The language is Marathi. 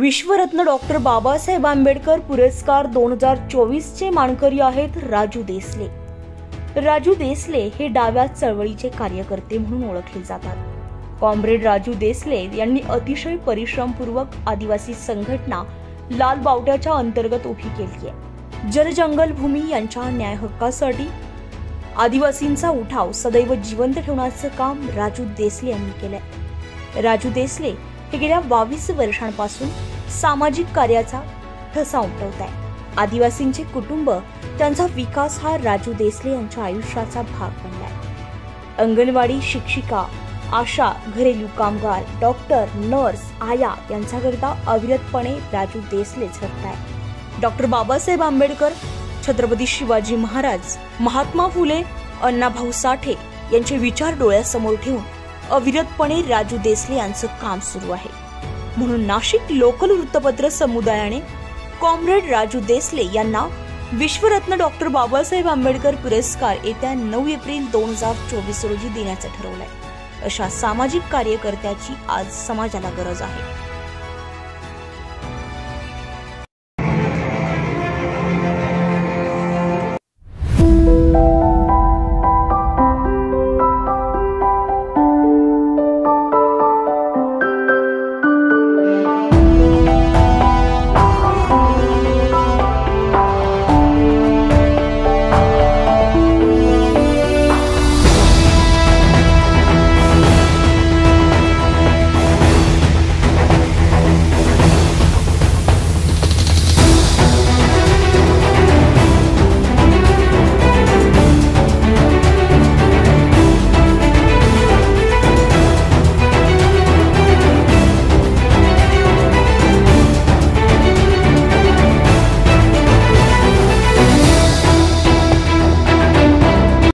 विश्वरत्न डॉक्टर बाबासाहेब आंबेडकर पुरस्कार 2024 चे मानकरी आहेत राजू देसले। राजू देसले हे डाव्या चळवळीचे कार्यकर्ते म्हणून ओळखले जातात। कॉम्रेड राजू देसले यांनी अतिशय परिश्रमपूर्वक आदिवासी संघटना लाल बावट्याच्या अंतर्गत उभी केली आहे। जलजंगल भूमी यांच्या न्याय हक्कासाठी आदिवासींचा उठाव सदैव जिवंत ठेवण्याचं काम राजू देसले यांनी केलंय। राजू देसले हे गेल्या 22 वर्षांपासून सामाजिक कार्याचा ठसा उमटवत आहे। आदिवासींचे कुटुंब त्यांचा विकास हा राजू देसले यांच्या आयुष्याचा भाग बनलाय। अंगणवाडी शिक्षिका, आशा, घरेलू कामगार, डॉक्टर, नर्स, आया यांच्याकरता अविरतपणे राजू देसले झटताय। डॉक्टर बाबासाहेब आंबेडकर, छत्रपती शिवाजी महाराज, महात्मा फुले, अण्णाभाऊ साठे यांचे विचार डोळ्यासमोर ठेवून अविरतपणे राजू देसले यांचं काम सुरू आहे। म्हणून नाशिक लोकल वृत्तपत्र समुदायाने कॉम्रेड राजू देसले यांना विश्वरत्न डॉक्टर बाबासाहेब आंबेडकर पुरस्कार येत्या 9 एप्रिल 2024 रोजी देण्याचं ठरवलंय। अशा सामाजिक कार्यकर्त्याची आज समाजाला गरज आहे।